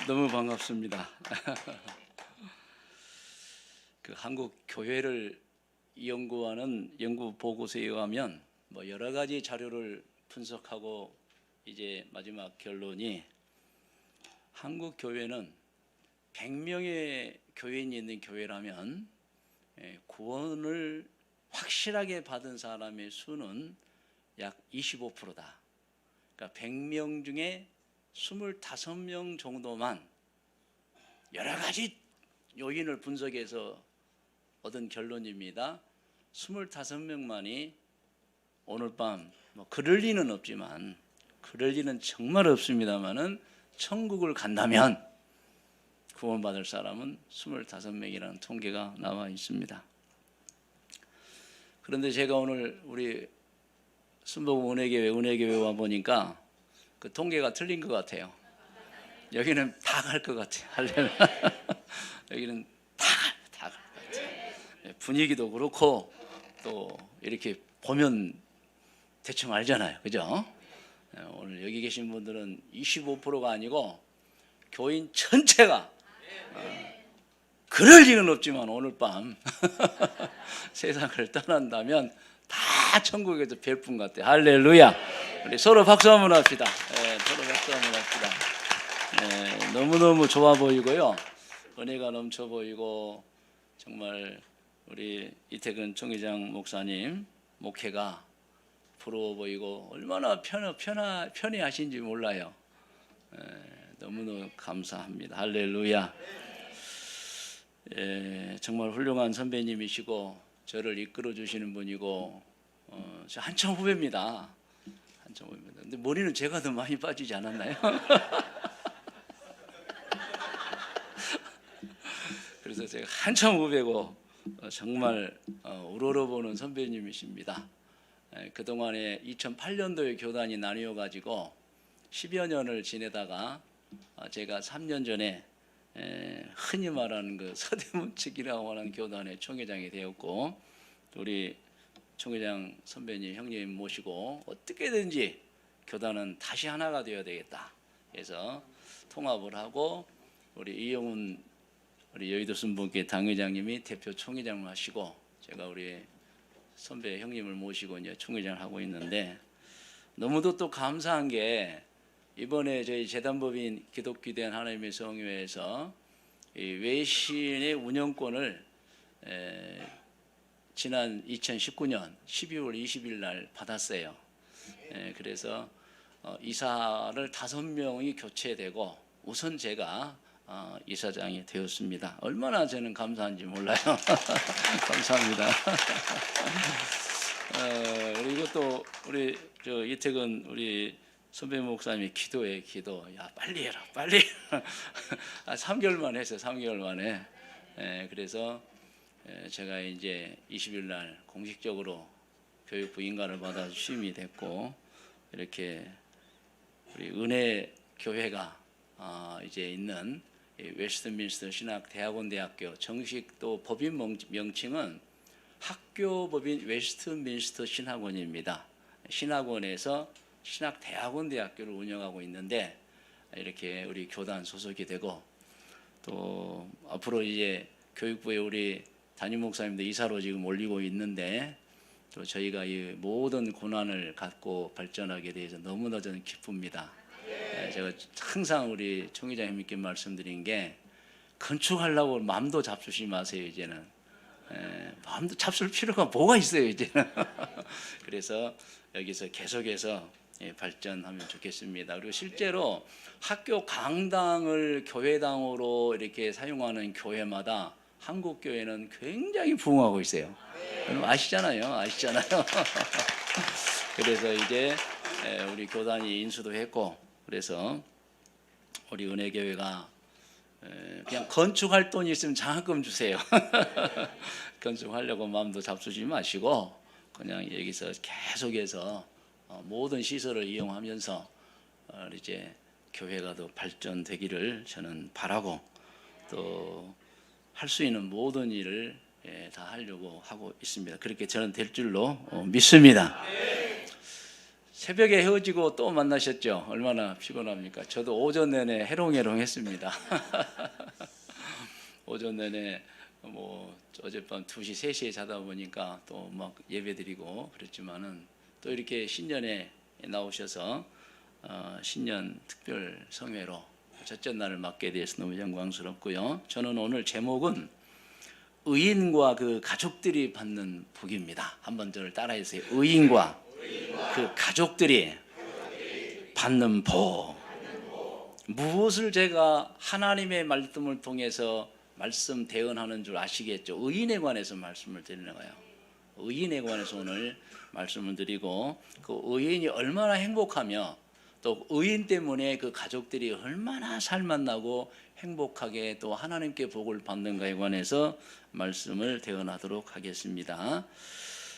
너무 반갑습니다. 그 한국 교회를 연구하는 연구 보고서에 의하면 여러 가지 자료를 분석하고 이제 마지막 결론이 한국 교회는 100명의 교인이 있는 교회라면 구원을 확실하게 받은 사람의 수는 약 25%다. 그러니까 100명 중에 25명 정도만 여러 가지 요인을 분석해서 얻은 결론입니다. 25명만이 오늘 밤 그럴 리는 없지만, 그럴 리는 정말 없습니다만은 천국을 간다면 구원받을 사람은 25명이라는 통계가 나와 있습니다. 그런데 제가 오늘 우리 순복음 은혜교회 와 보니까 그 통계가 틀린 것 같아요. 여기는 다 갈 것 같아요. 할렐루야. 여기는 다 갈 것 같아요. 분위기도 그렇고 또 이렇게 보면 대충 알잖아요. 그죠? 오늘 여기 계신 분들은 25%가 아니고 교인 전체가 그럴 리는 없지만 오늘 밤 세상을 떠난다면 다 천국에서 뵐 분 같아요. 할렐루야. 우리 서로 박수 한번 합시다. 서로 박수 한번 합시다. 너무너무 좋아 보이고요. 은혜가 넘쳐 보이고 정말 우리 이태근 총회장 목사님 목회가 부러워 보이고 얼마나 편해하신지 몰라요. 너무너무 감사합니다. 할렐루야. 정말 훌륭한 선배님이시고 저를 이끌어 주시는 분이고 저 한참 후배입니다. 근데 머리는 제가 더 많이 빠지지 않았나요? 그래서 제가 한참 후배고 정말 우러러보는 선배님이십니다. 그동안에 2008년도에 교단이 나뉘어 가지고 10여 년을 지내다가 제가 3년 전에 흔히 말하는 그 서대문 측이라고 하는 교단의 총회장이 되었고, 우리 총회장 선배님 형님 모시고 어떻게든지 교단은 다시 하나가 되어야 되겠다. 그래서 통합을 하고 우리 이영훈 우리 여의도 순복음교회 당회장님이 대표 총회장을 하시고 제가 우리 선배 형님을 모시고 이제 총회장을 하고 있는데, 너무도 또 감사한 게 이번에 저희 재단법인 기독기대한 하나님의 성교회에서 이 외신의 운영권을 지난 2019년 12월 20일 날 받았어요. 그래서 이사를 5명이 교체되고 우선 제가 이사장이 되었습니다. 얼마나 저는 감사한지 몰라요. 감사합니다. 그리고 또 우리 이태근 우리 선배 목사님이 기도해 기도. 야 빨리 해라 빨리 해라. 3개월 만에 했어요. 3개월 만에. 그래서 제가 이제 20일 날 공식적으로 교육부 인가를 받아 취임이 됐고, 이렇게 우리 은혜 교회가 이제 있는 웨스트민스터 신학대학원대학교, 정식 또 법인 명칭은 학교법인 웨스트민스터 신학원입니다. 신학원에서 신학대학원대학교를 운영하고 있는데, 이렇게 우리 교단 소속이 되고, 또 앞으로 이제 교육부에 우리 담임 목사님도 이사로 지금 올리고 있는데, 또 저희가 이 모든 고난을 갖고 발전하게 돼서 너무나 저는 기쁩니다. 제가 항상 우리 총회장님께 말씀드린 게, 건축하려고 마음도 잡수지 마세요. 이제는 마음도 잡술 필요가 뭐가 있어요 이제는. 그래서 여기서 계속해서 발전하면 좋겠습니다. 그리고 실제로 학교 강당을 교회당으로 이렇게 사용하는 교회마다 한국 교회는 굉장히 부흥하고 있어요. 여러분 아시잖아요. 그래서 이제 우리 교단이 인수도 했고, 그래서 우리 은혜교회가 그냥 건축할 돈이 있으면 장학금 주세요. 건축하려고 마음도 잡수지 마시고 그냥 여기서 계속해서 모든 시설을 이용하면서 이제 교회가 더 발전되기를 저는 바라고, 또 할 수 있는 모든 일을 다 하려고 하고 있습니다. 그렇게 저는 될 줄로 믿습니다. 새벽에 헤어지고 또 만나셨죠? 얼마나 피곤합니까? 저도 오전 내내 해롱해롱했습니다. 오전 내내 뭐 어젯밤 2시, 3시에 자다 보니까 또 막 예배드리고 그랬지만은 또 이렇게 신년에 나오셔서 신년 특별 성회로 첫째 날을 맞게 돼서 너무 영광스럽고요. 저는 오늘 제목은 의인과 그 가족들이 받는 복입니다. 한번 저를 따라해주세요. 의인과 그 가족들이 받는 복. 무엇을 제가 하나님의 말씀을 통해서 말씀 대언하는 줄 아시겠죠? 의인에 관해서 말씀을 드리는 거예요. 의인에 관해서 오늘 말씀을 드리고, 그 의인이 얼마나 행복하며 또 의인 때문에 그 가족들이 얼마나 살맛나고 행복하게 또 하나님께 복을 받는가에 관해서 말씀을 대언하도록 하겠습니다.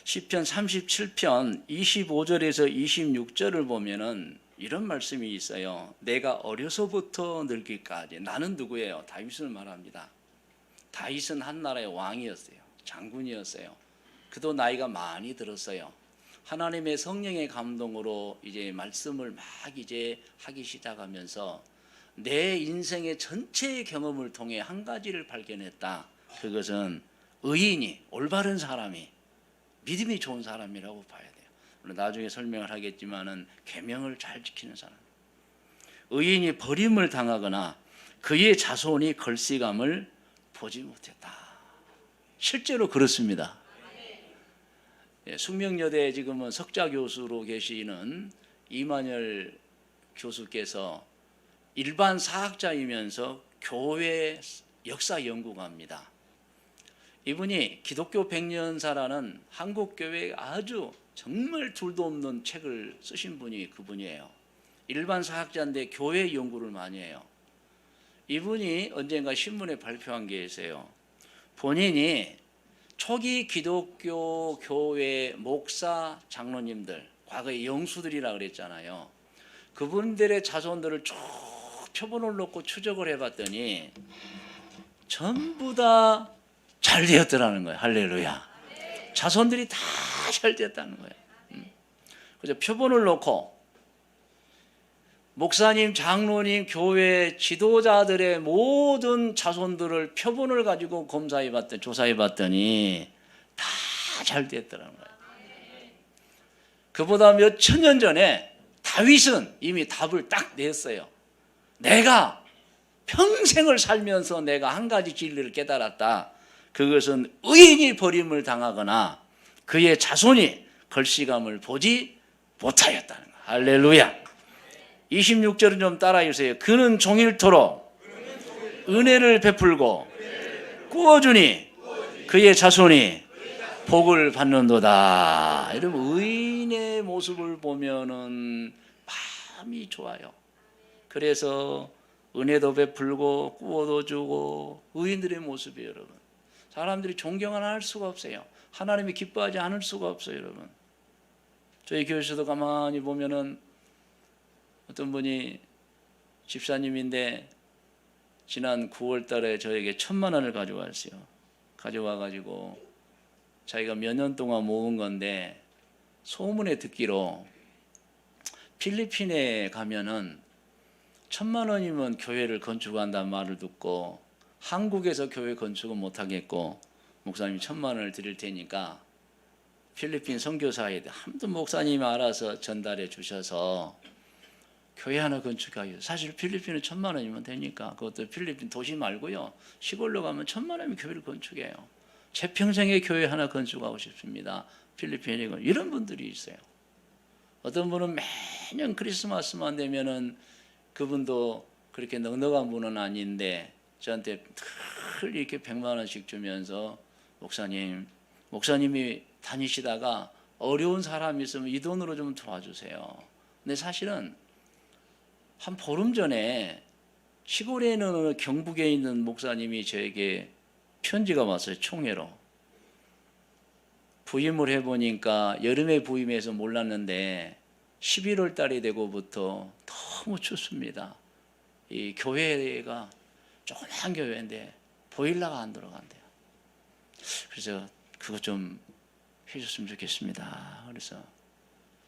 시편 37편 25절에서 26절을 보면은 이런 말씀이 있어요. 내가 어려서부터 늙기까지. 나는 누구예요? 다윗을 말합니다. 다윗은 한 나라의 왕이었어요. 장군이었어요. 그도 나이가 많이 들었어요. 하나님의 성령의 감동으로 이제 말씀을 막 이제 하기 시작하면서 내 인생의 전체의 경험을 통해 한 가지를 발견했다. 그것은 의인이, 올바른 사람이, 믿음이 좋은 사람이라고 봐야 돼요. 물론 나중에 설명을 하겠지만은 계명을 잘 지키는 사람. 의인이 버림을 당하거나 그의 자손이 걸씨감을 보지 못했다. 실제로 그렇습니다. 숙명여대에 지금은 석좌 교수로 계시는 이만열 교수께서 일반 사학자이면서 교회 역사 연구가입니다. 이분이 기독교 100년사라는 한국교회에 아주 정말 둘도 없는 책을 쓰신 분이 그분이에요. 일반 사학자인데 교회 연구를 많이 해요. 이분이 언젠가 신문에 발표한 게 있어요. 본인이 초기 기독교 교회 목사 장로님들, 과거에 영수들이라 그랬잖아요. 그분들의 자손들을 쭉 표본을 놓고 추적을 해봤더니 전부 다 잘 되었더라는 거예요. 할렐루야. 자손들이 다 잘 되었다는 거예요. 그래서 표본을 놓고 목사님, 장로님, 교회 지도자들의 모든 자손들을 표본을 가지고 검사해봤더니, 조사해봤더니 다 잘 됐더라는 거예요. 그보다 몇 천년 전에 다윗은 이미 답을 딱 냈어요. 내가 평생을 살면서 내가 한 가지 진리를 깨달았다. 그것은 의인이 버림을 당하거나 그의 자손이 걸씨감을 보지 못하였다는 거예요. 할렐루야. 26절은 좀 따라해주세요. 그는 종일토록 은혜를 베풀고 꾸어주니 그의 자손이 복을 받는도다. 여러분, 의인의 모습을 보면은 마음이 좋아요. 그래서 은혜도 베풀고 꾸어도 주고 의인들의 모습이에요. 여러분, 사람들이 존경 안 할 수가 없어요. 하나님이 기뻐하지 않을 수가 없어요. 여러분, 저희 교회에서도 가만히 보면은 어떤 분이 집사님인데 지난 9월 달에 저에게 1,000만 원을 가져왔어요. 가져와가지고 자기가 몇 년 동안 모은 건데 소문에 듣기로 필리핀에 가면은 1,000만 원이면 교회를 건축한다는 말을 듣고 한국에서 교회 건축은 못하겠고 목사님이 1,000만 원을 드릴 테니까 필리핀 선교사에 한두 목사님이 알아서 전달해 주셔서 교회 하나 건축하기. 사실 필리핀은 1,000만 원이면 되니까 그것도 필리핀 도시 말고요. 시골로 가면 1,000만 원이면 교회를 건축해요. 제 평생에 교회 하나 건축하고 싶습니다. 필리핀에 이런 분들이 있어요. 어떤 분은 매년 크리스마스만 되면은 그분도 그렇게 넉넉한 분은 아닌데 저한테 늘 이렇게 100만 원씩 주면서 목사님이 다니시다가 어려운 사람이 있으면 이 돈으로 좀 도와주세요. 근데 사실은 한 보름 전에 시골에 있는 경북에 있는 목사님이 저에게 편지가 왔어요. 총회로. 부임을 해보니까 여름에 부임해서 몰랐는데 11월 달이 되고부터 너무 춥습니다. 이 교회가 조그만 교회인데 보일러가 안 들어간대요. 그래서 그거 좀 해줬으면 좋겠습니다. 그래서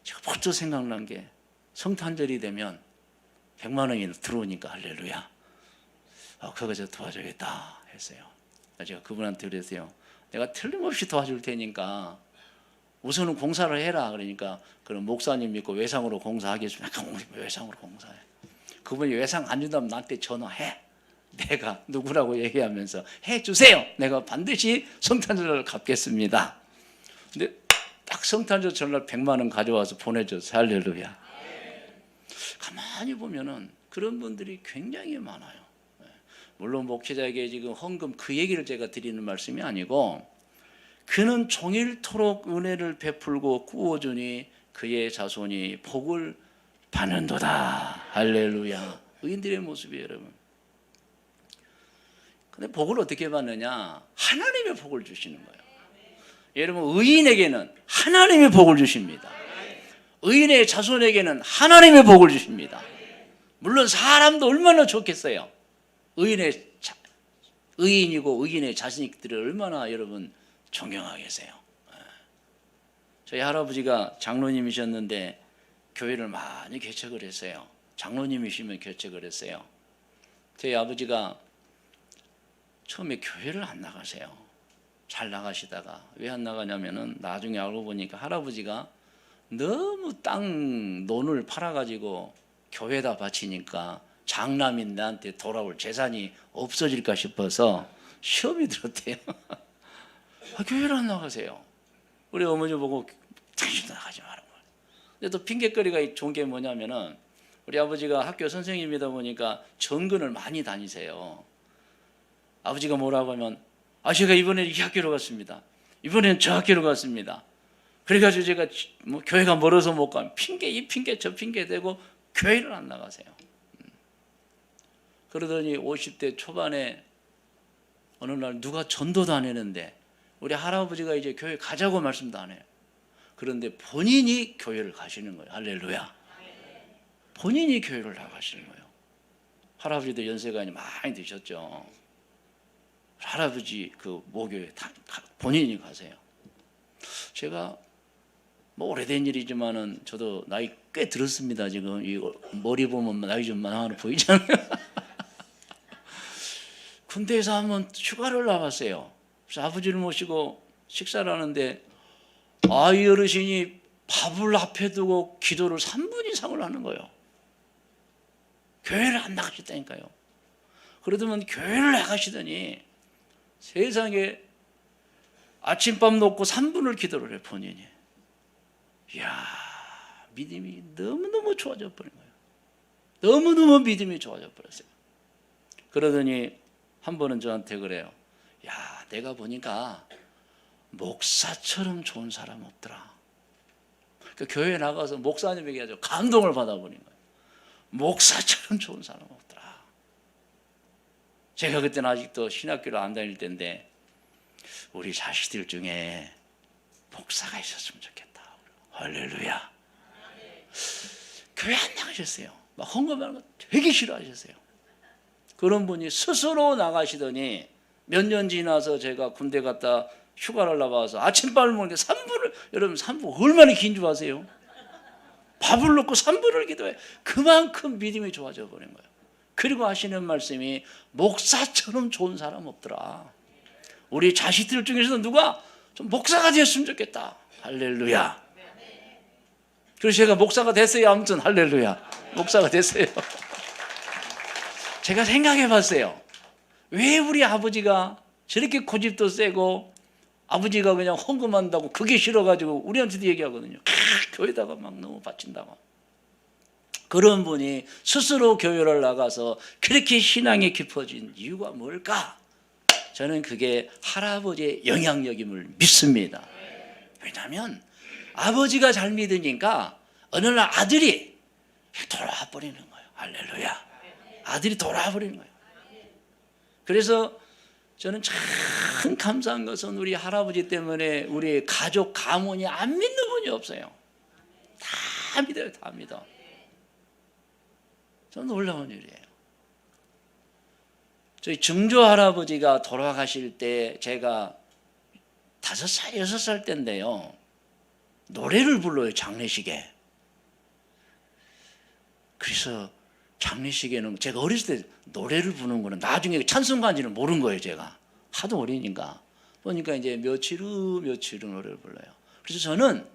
제가 벌써 생각난 게 성탄절이 되면 100만 원이 들어오니까 할렐루야. 그거 저 도와줘야겠다 했어요. 제가 그분한테 그랬어요. 내가 틀림없이 도와줄 테니까 우선은 공사를 해라. 그러니까 그럼 목사님 믿고 외상으로 공사하겠습니다. 외상으로 공사해. 그분이 외상 안 준다면 나한테 전화해. 내가 누구라고 얘기하면서 해주세요. 내가 반드시 성탄절을 갚겠습니다. 근데 딱 성탄절 전날 100만 원 가져와서 보내줬어요. 할렐루야. 가만히 보면은 그런 분들이 굉장히 많아요. 물론 목회자에게 지금 헌금 그 얘기를 제가 드리는 말씀이 아니고, 그는 종일토록 은혜를 베풀고 구워주니 그의 자손이 복을 받는도다. 할렐루야. 의인들의 모습이에요, 여러분. 근데 복을 어떻게 받느냐? 하나님의 복을 주시는 거예요. 여러분, 의인에게는 하나님의 복을 주십니다. 의인의 자손에게는 하나님의 복을 주십니다. 물론 사람도 얼마나 좋겠어요. 의인이고 의인의 자식들을 얼마나 여러분 존경하겠어요. 저희 할아버지가 장로님이셨는데 교회를 많이 개척을 했어요. 장로님이시면 개척을 했어요. 저희 아버지가 처음에 교회를 안 나가세요. 잘 나가시다가 왜 안 나가냐면은 나중에 알고 보니까 할아버지가 너무 땅 논을 팔아가지고 교회에다 바치니까 장남인 나한테 돌아올 재산이 없어질까 싶어서 시험이 들었대요. 교회를 안 나가세요. 우리 어머니 보고 당신 나가지 말라고. 근데 또 핑계거리가 좋은 게 뭐냐면은 우리 아버지가 학교 선생님이다 보니까 전근을 많이 다니세요. 아버지가 뭐라고 하면 제가 이번에 이 학교로 갔습니다. 이번엔 저 학교로 갔습니다. 그래가지고 제가 뭐 교회가 멀어서 못 가면 핑계 이 핑계 저 핑계 대고 교회를 안 나가세요. 그러더니 50대 초반에 어느 날 누가 전도도 안 했는데 우리 할아버지가 이제 교회 가자고 말씀도 안 해요. 그런데 본인이 교회를 가시는 거예요. 할렐루야. 본인이 교회를 나가시는 거예요. 할아버지도 연세가 많이 드셨죠. 할아버지 그 모교에 본인이 가세요. 제가 뭐 오래된 일이지만은 저도 나이 꽤 들었습니다. 지금 이 머리 보면 나이 좀 많아 보이잖아요. 군대에서 한번 휴가를 나갔어요. 그래서 아버지를 모시고 식사를 하는데 이 어르신이 밥을 앞에 두고 기도를 3분 이상을 하는 거예요. 교회를 안 나가셨다니까요. 그러더만 교회를 나가시더니 세상에 아침밥 먹고 3분을 기도를 해 본인이. 이야, 믿음이 너무너무 좋아져 버린 거예요. 너무너무 믿음이 좋아져 버렸어요. 그러더니 한 번은 저한테 그래요. 야, 내가 보니까 목사처럼 좋은 사람 없더라. 그 교회에 나가서 목사님에게 아주 감동을 받아버린 거예요. 목사처럼 좋은 사람 없더라. 제가 그때는 아직도 신학교를 안 다닐 때인데 우리 자식들 중에 목사가 있었으면 좋겠다. 할렐루야. 교회 안 나가셨어요. 막 헌금하는 거 되게 싫어하셨어요. 그런 분이 스스로 나가시더니 몇 년 지나서 제가 군대 갔다 휴가를 나가서 아침밥을 먹는데 3분을, 여러분 3분 얼마나 긴 줄 아세요? 밥을 넣고 3분을 기도해. 그만큼 믿음이 좋아져 버린 거예요. 그리고 하시는 말씀이 목사처럼 좋은 사람 없더라. 우리 자식들 중에서도 누가 좀 목사가 되었으면 좋겠다. 할렐루야. 그래서 제가 목사가 됐어요. 아무튼 할렐루야. 목사가 됐어요. 제가 생각해 봤어요. 왜 우리 아버지가 저렇게 고집도 세고 아버지가 그냥 헌금한다고 그게 싫어가지고 우리한테도 얘기하거든요. 교회다가 막 너무 바친다고. 그런 분이 스스로 교회를 나가서 그렇게 신앙이 깊어진 이유가 뭘까? 저는 그게 할아버지의 영향력임을 믿습니다. 왜냐하면 아버지가 잘 믿으니까 어느 날 아들이 돌아와 버리는 거예요. 할렐루야. 아들이 돌아와 버리는 거예요. 그래서 저는 참 감사한 것은 우리 할아버지 때문에 우리 가족 가문이 안 믿는 분이 없어요. 다 믿어요. 다 믿어. 저는 놀라운 일이에요. 저희 증조 할아버지가 돌아가실 때 제가 5살, 6살 때인데요. 노래를 불러요. 장례식에. 그래서 장례식에는 제가 어렸을 때 노래를 부르는 거는 나중에 찬송가인지는 모르는 거예요. 제가 하도 어리니까 보니까 이제 며칠 후 노래를 불러요. 그래서 저는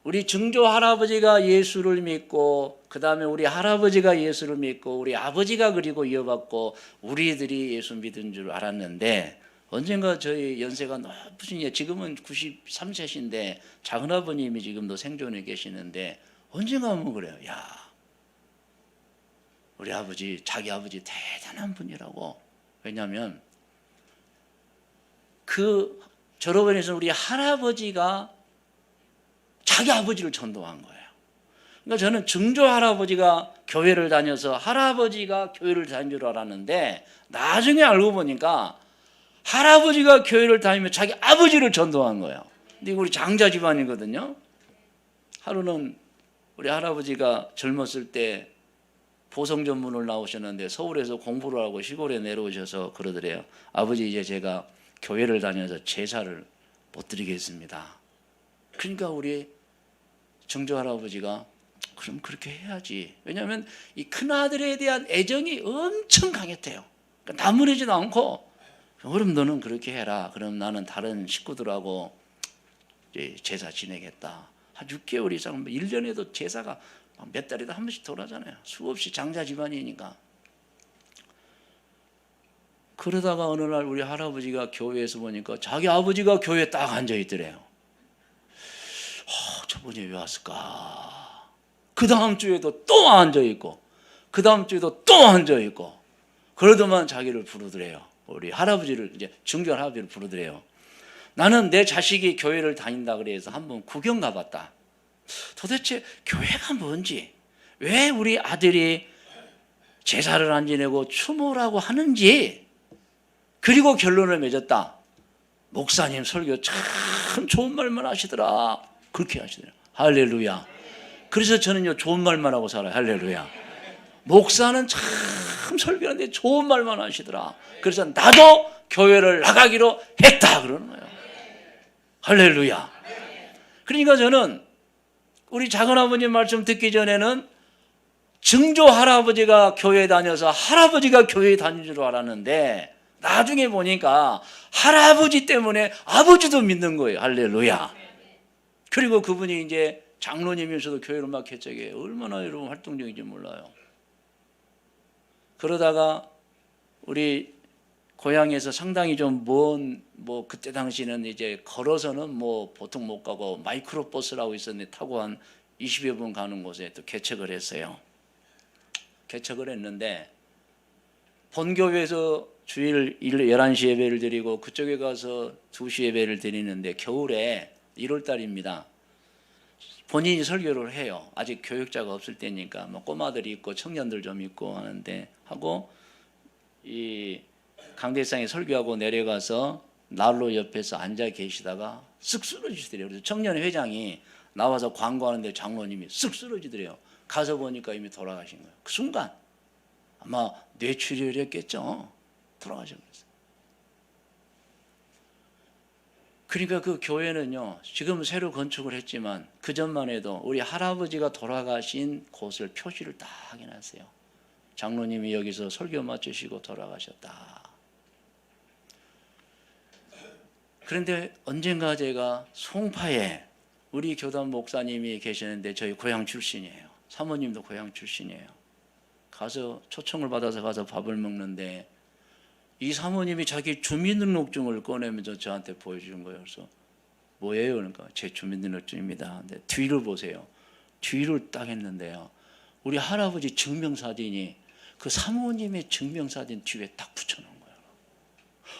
우리 증조 할아버지가 예수를 믿고 그 다음에 우리 할아버지가 예수를 믿고 우리 아버지가 그리고 이어받고 우리들이 예수 믿은 줄 알았는데 언젠가 저희 연세가 높으신 지금은 93세신데 작은아버님이 지금도 생존해 계시는데 언젠가 하면 그래요. 야, 우리 아버지 자기 아버지 대단한 분이라고. 왜냐하면 그 저러번에서 우리 할아버지가 자기 아버지를 전도한 거예요. 그러니까 저는 증조 할아버지가 교회를 다녀서 할아버지가 교회를 다닌 줄 알았는데 나중에 알고 보니까 할아버지가 교회를 다니며 자기 아버지를 전도한 거예요. 근데 우리 장자 집안이거든요. 하루는 우리 할아버지가 젊었을 때 보성 전문을 나오셨는데 서울에서 공부를 하고 시골에 내려오셔서 그러더래요. 아버지 이제 제가 교회를 다녀서 제사를 못 드리겠습니다. 그러니까 우리 증조 할아버지가 그럼 그렇게 해야지. 왜냐하면 이 큰아들에 대한 애정이 엄청 강했대요. 그러니까 나무래지도 않고 그럼 너는 그렇게 해라. 그럼 나는 다른 식구들하고 제사 지내겠다. 한 6개월 이상 1년에도 제사가 몇 달에도 한 번씩 돌아잖아요. 수없이 장자 집안이니까. 그러다가 어느 날 우리 할아버지가 교회에서 보니까 자기 아버지가 교회에 딱 앉아있더래요. 저분이 왜 왔을까? 그 다음 주에도 또 앉아있고 그 다음 주에도 또 앉아있고 그러더만 자기를 부르더래요. 우리 할아버지를 이제 증조 할아버지를 부르더래요. 나는 내 자식이 교회를 다닌다 그래서 한번 구경 가봤다. 도대체 교회가 뭔지 왜 우리 아들이 제사를 안 지내고 추모라고 하는지 그리고 결론을 맺었다. 목사님 설교 참 좋은 말만 하시더라. 그렇게 하시더라고요. 할렐루야. 그래서 저는요 좋은 말만 하고 살아요. 할렐루야. 목사는 참 설교하는데 좋은 말만 하시더라. 그래서 나도 교회를 나가기로 했다 그러는 거예요. 할렐루야. 그러니까 저는 우리 작은아버님 말씀 듣기 전에는 증조 할아버지가 교회 다녀서 할아버지가 교회 다닌 줄 알았는데 나중에 보니까 할아버지 때문에 아버지도 믿는 거예요. 할렐루야. 그리고 그분이 이제 장로님이면서도 교회를 막 개척해. 얼마나 여러분 활동적인지 몰라요. 그러다가 우리 고향에서 상당히 좀 먼, 그때 당시는 이제 걸어서는 보통 못 가고 마이크로버스라고 있었는데 타고 한 20여 분 가는 곳에 또 개척을 했어요. 개척을 했는데 본교회에서 주일 11시 예배를 드리고 그쪽에 가서 2시 예배를 드리는데 겨울에 1월 달입니다. 본인이 설교를 해요. 아직 교육자가 없을 때니까 꼬마들이 있고 청년들 좀 있고 하는데 하고 이 강대상에 설교하고 내려가서 난로 옆에서 앉아 계시다가 쓱 쓰러지시더래요. 그래서 청년 회장이 나와서 광고하는데 장로님이 쓱 쓰러지더래요. 가서 보니까 이미 돌아가신 거예요. 그 순간 아마 뇌출혈이었겠죠. 돌아가셨어요. 그러니까 그 교회는요 지금 새로 건축을 했지만 그전만 해도 우리 할아버지가 돌아가신 곳을 표시를 딱 해놨어요. 장로님이 여기서 설교 마치시고 돌아가셨다. 그런데 언젠가 제가 송파에 우리 교단 목사님이 계시는데 저희 고향 출신이에요. 사모님도 고향 출신이에요. 가서 초청을 받아서 가서 밥을 먹는데 이 사모님이 자기 주민등록증을 꺼내면서 저한테 보여주는 거예요. 그래서 뭐예요? 그러니까 제 주민등록증입니다. 근데 뒤를 보세요. 뒤를 딱 했는데요. 우리 할아버지 증명사진이 그 사모님의 증명사진 뒤에 딱 붙여놓은 거예요.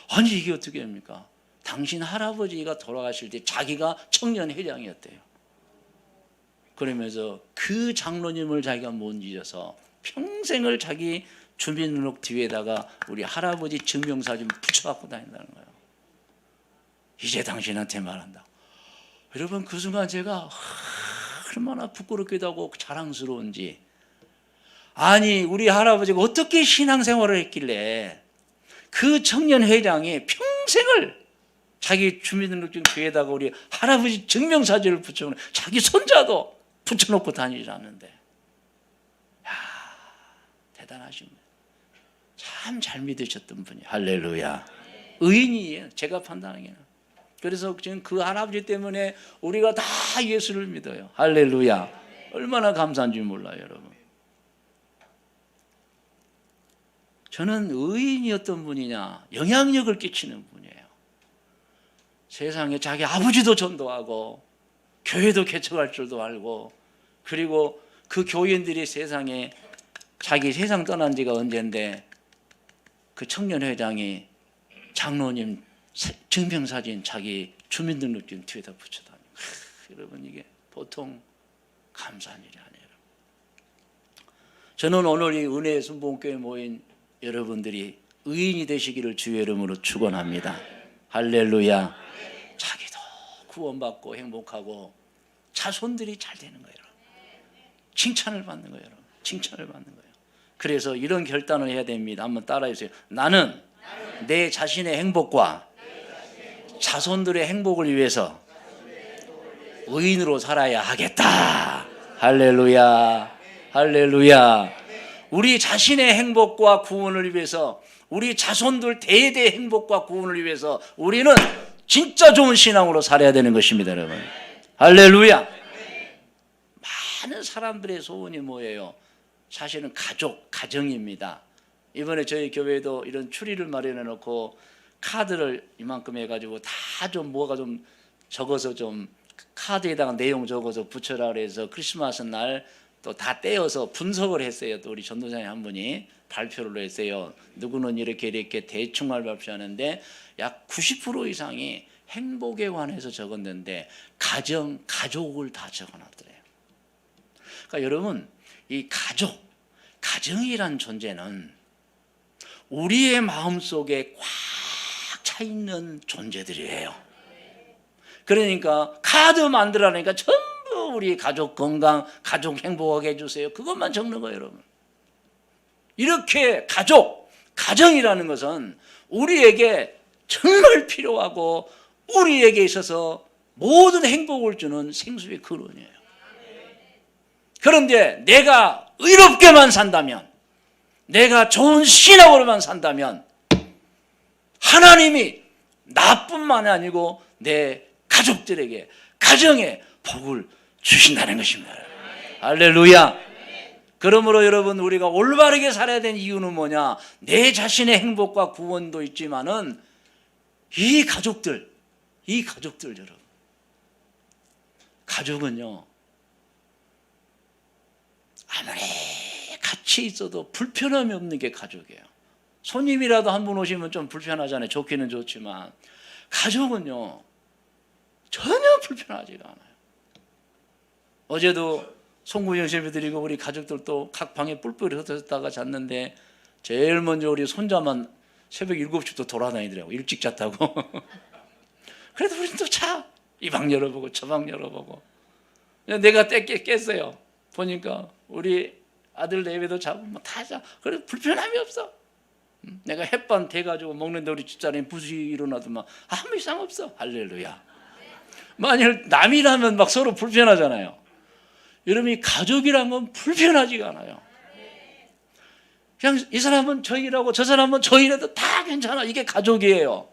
아니 이게 어떻게 됩니까? 당신 할아버지가 돌아가실 때 자기가 청년회장이었대요. 그러면서 그 장로님을 자기가 못 잊어서 평생을 자기 주민등록 뒤에다가 우리 할아버지 증명사진 붙여갖고 다닌다는 거예요. 이제 당신한테 말한다. 여러분 그 순간 제가 얼마나 부끄럽기도 하고 자랑스러운지. 아니 우리 할아버지가 어떻게 신앙생활을 했길래 그 청년회장이 평생을 자기 주민등록증 뒤에다가 우리 할아버지 증명사진을 붙여놓고 자기 손자도 붙여놓고 다니지 않는데. 야, 대단하신 분. 참 잘 믿으셨던 분이. 할렐루야. 의인이에요. 제가 판단하기에는. 그래서 지금 그 할아버지 때문에 우리가 다 예수를 믿어요. 할렐루야. 얼마나 감사한지 몰라요, 여러분. 저는 의인이었던 분이냐, 영향력을 끼치는 분이에요. 세상에 자기 아버지도 전도하고 교회도 개척할 줄도 알고, 그리고 그 교인들이 세상에 자기 세상 떠난 지가 언젠데 그 청년회장이 장로님 증명사진 자기 주민등록증 뒤에다 붙여다니. 여러분, 이게 보통 감사한 일이 아니에요. 저는 오늘 이 은혜의 순복음교회에 모인 여러분들이 의인이 되시기를 주의 이름으로 축원합니다. 할렐루야. 자기도 구원받고 행복하고 자손들이 잘 되는 거예요. 칭찬을 받는 거예요. 칭찬을 받는 거예요. 그래서 이런 결단을 해야 됩니다. 한번 따라해 주세요. 나는 내 자신의 행복과 자손들의 행복을 위해서 의인으로 살아야 하겠다. 할렐루야. 할렐루야. 우리 자신의 행복과 구원을 위해서, 우리 자손들 대대의 행복과 구원을 위해서 우리는 진짜 좋은 신앙으로 살아야 되는 것입니다, 여러분. 할렐루야. 많은 사람들의 소원이 뭐예요? 사실은 가정입니다. 이번에 저희 교회도 이런 추리를 마련해 놓고 카드를 이만큼 해가지고 다 좀 뭐가 좀 적어서 좀 카드에다가 내용 적어서 붙여라 그래서 크리스마스 날 또 다 떼어서 분석을 했어요. 또 우리 전도사님 한 분이 발표를 했어요. 누구는 이렇게 대충을 발표하는데 약 90% 이상이 행복에 관해서 적었는데 가족을 다 적어놨더래요. 그러니까 여러분, 이 가정이란 존재는 우리의 마음속에 꽉 차 있는 존재들이에요. 그러니까 카드 만들라니까 전부 우리 가족 건강, 가족 행복하게 해주세요. 그것만 적는 거예요, 여러분. 이렇게 가정이라는 것은 우리에게 정말 필요하고 우리에게 있어서 모든 행복을 주는 생수의 근원이에요. 그런데 내가 의롭게만 산다면, 내가 좋은 신앙으로만 산다면 하나님이 나뿐만 아니고 내 가족들에게, 가정에 복을 주신다는 것입니다. 할렐루야. 그러므로 여러분, 우리가 올바르게 살아야 되는 이유는 뭐냐? 내 자신의 행복과 구원도 있지만은 이 가족들 여러분, 가족은요 아무리 같이 있어도 불편함이 없는 게 가족이에요. 손님이라도 한 분 오시면 좀 불편하잖아요. 좋기는 좋지만 가족은요 전혀 불편하지가 않아요. 어제도 송구영 예배 드리고 우리 가족들도 각 방에 뿔뿔이 흩어졌다가 잤는데 제일 먼저 우리 손자만 새벽 7시부터 돌아다니더라고. 일찍 잤다고. 그래도 우리는 또 자. 이 방 열어보고 저 방 열어보고. 내가 깼어요. 보니까 우리 아들 예배도 자고 뭐 다 자. 그래도 불편함이 없어. 내가 햇반 대가지고 먹는데 우리 집사람이 부시 일어나도 막 아무 이상 없어. 할렐루야. 만일 남이라면 막 서로 불편하잖아요. 여러분이 가족이란 건 불편하지가 않아요. 그냥 이 사람은 저희라고 저 사람은 저희라도 다 괜찮아. 이게 가족이에요.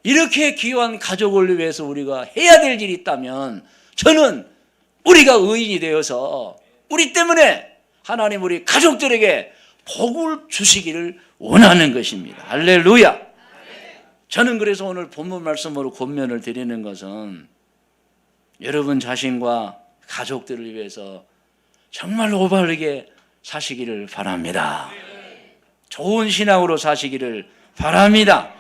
이렇게 귀한 가족을 위해서 우리가 해야 될 일이 있다면 저는 우리가 의인이 되어서 우리 때문에 하나님 우리 가족들에게 복을 주시기를 원하는 것입니다. 할렐루야. 저는 그래서 오늘 본문 말씀으로 권면을 드리는 것은 여러분 자신과 가족들을 위해서 정말 올바르게 사시기를 바랍니다. 좋은 신앙으로 사시기를 바랍니다.